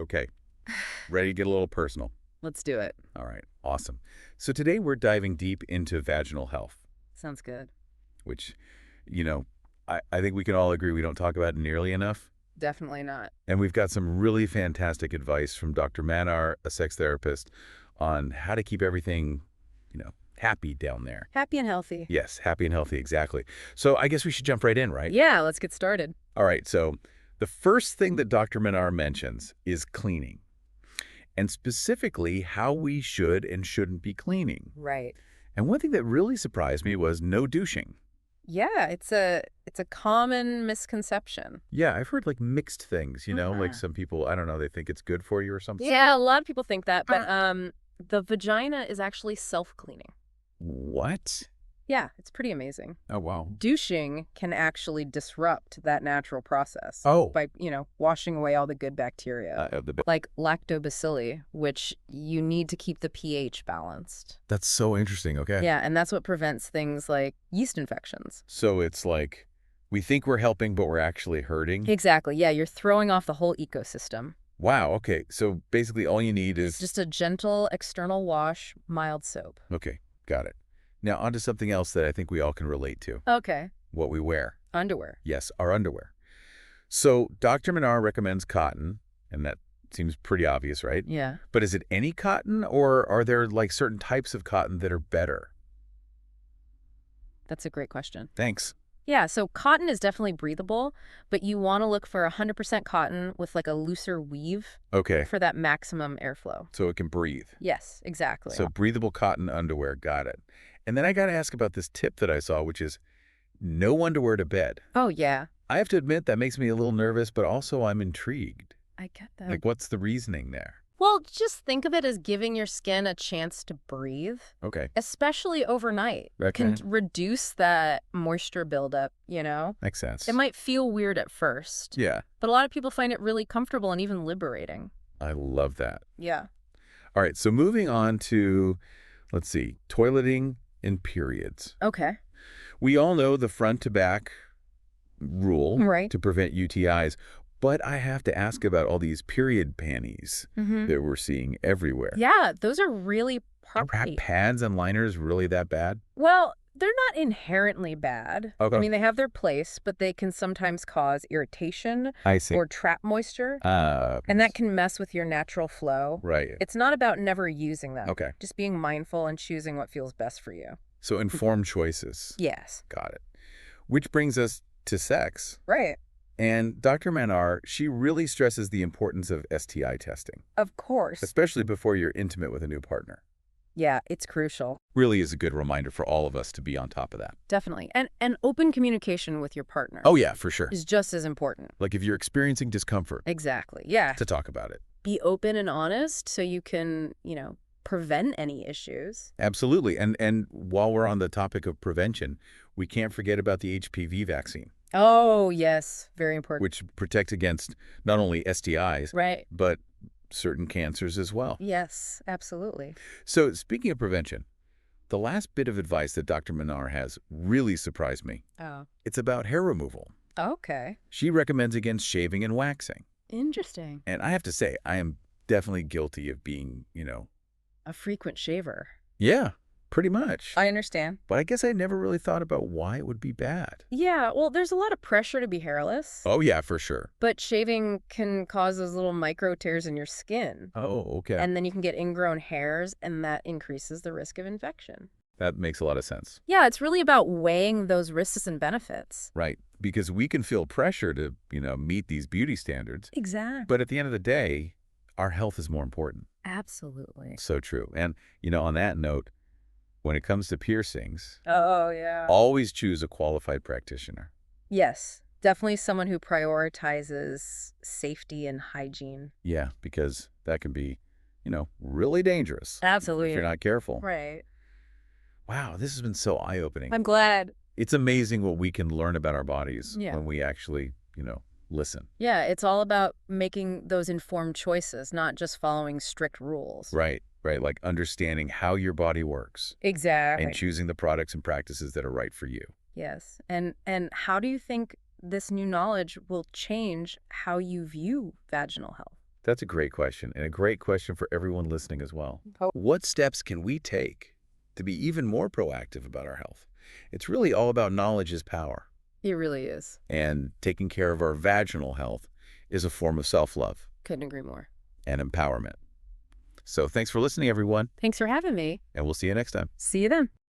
Okay. Ready to get a little personal? Let's do it. All right. Awesome. So today we're diving deep into vaginal health, Sounds good. which, you know, I think we can all agree we don't talk about nearly enough. Definitely not. And we've got some really fantastic advice from Dr. Mannar, a sex therapist, on how to keep everything, happy down there. Happy and healthy. Yes, happy and healthy, exactly. So I guess we should jump right in, right? Yeah, let's get started. All right, so the first thing that Dr. Mannar mentions is cleaning, and specifically how we should and shouldn't be cleaning. Right. And one thing that really surprised me was no douching. Yeah, it's a common misconception. Yeah, I've heard like mixed things, like Uh-huh. some people, I don't know, they think it's good for you or something. Yeah, a lot of people think that, but the vagina is actually self-cleaning. What? Yeah, it's pretty amazing. Oh, wow. Douching can actually disrupt that natural process Oh. by, washing away all the good bacteria, The like lactobacilli, which you need to keep the pH balanced. That's so interesting. Okay. Yeah, and that's what prevents things like yeast infections. So it's like we think we're helping, but we're actually hurting. Exactly. Yeah, you're throwing off the whole ecosystem. Wow. Okay. So basically all you need It's is. just a gentle external wash, mild soap. Okay. Got it. Now on to something else that I think we all can relate to. Okay. What we wear. Underwear. Yes, our underwear. So Dr. Mannar recommends cotton, and that seems pretty obvious, right? Yeah. But is it any cotton, or are there like certain types of cotton that are better? That's a great question. Thanks. Yeah, so cotton is definitely breathable, but you want to look for 100% cotton with like a looser weave Okay. for that maximum airflow. So it can breathe. Yes, exactly. So breathable cotton underwear. Got it. And then I got to ask about this tip that I saw, which is no underwear to bed. Oh, yeah. I have to admit that makes me a little nervous, but also I'm intrigued. I get that. Like, what's the reasoning there? Well, just think of it as giving your skin a chance to breathe, Okay. especially overnight. Okay. Can reduce that moisture buildup, Makes sense. It might feel weird at first, Yeah. but a lot of people find it really comfortable and even liberating. I love that. Yeah. All right. So moving on to, let's see, toileting in periods. Okay. We all know the front to back rule Right. to prevent UTIs, but I have to ask about all these period panties Mm-hmm. that we're seeing everywhere. Yeah, those are really Are partly. pads and liners really that bad? Well, they're not inherently bad. Okay. I mean, they have their place, but they can sometimes cause irritation I see. or trap moisture, and that can mess with your natural flow. Right. It's not about never using them. Okay. Just being mindful and choosing what feels best for you. So informed choices. Yes. Got it. Which brings us to sex. Right. And Dr. Mannar, she really stresses the importance of STI testing, Of course. especially before you're intimate with a new partner. Yeah, it's crucial. Really is a good reminder for all of us to be on top of that. Definitely. And open communication with your partner Oh, yeah, for sure. is just as important. Like if you're experiencing discomfort, Exactly. Yeah. to talk about it. Be open and honest so you can, prevent any issues. Absolutely. And while we're on the topic of prevention, we can't forget about the HPV vaccine, Oh, yes. Very important. which protects against not only STIs, Right. but certain cancers as well. Yes, absolutely. So speaking of prevention, the last bit of advice that Dr. Mannar has really surprised me. Oh. It's about hair removal. Okay. She recommends against shaving and waxing. Interesting. And I have to say, I am definitely guilty of being, A frequent shaver. yeah, pretty much. I understand. But I guess I never really thought about why it would be bad. Yeah, well, there's a lot of pressure to be hairless, Oh, yeah, for sure. but shaving can cause those little micro tears in your skin. Oh, okay. And then you can get ingrown hairs, and that increases the risk of infection. That makes a lot of sense. Yeah, it's really about weighing those risks and benefits. Right. Because we can feel pressure to, meet these beauty standards. Exactly. But at the end of the day, our health is more important. Absolutely. So true. And, on that note, when it comes to piercings, Oh, yeah. always choose a qualified practitioner. Yes, definitely someone who prioritizes safety and hygiene. Yeah, because that can be, really dangerous Absolutely. if you're not careful. Right. Wow, this has been so eye-opening. I'm glad. It's amazing what we can learn about our bodies Yeah. when we actually, listen. Yeah, it's all about making those informed choices, not just following strict rules. Right, right. Like understanding how your body works Exactly. and choosing the products and practices that are right for you. Yes. And how do you think this new knowledge will change how you view vaginal health? That's a great question, and a great question for everyone listening as well. Oh, What steps can we take to be even more proactive about our health? It's really all about knowledge is power, it really is. and taking care of our vaginal health is a form of self-love Couldn't agree more. and empowerment. So thanks for listening, everyone, Thanks for having me. and we'll see you next time. See you then.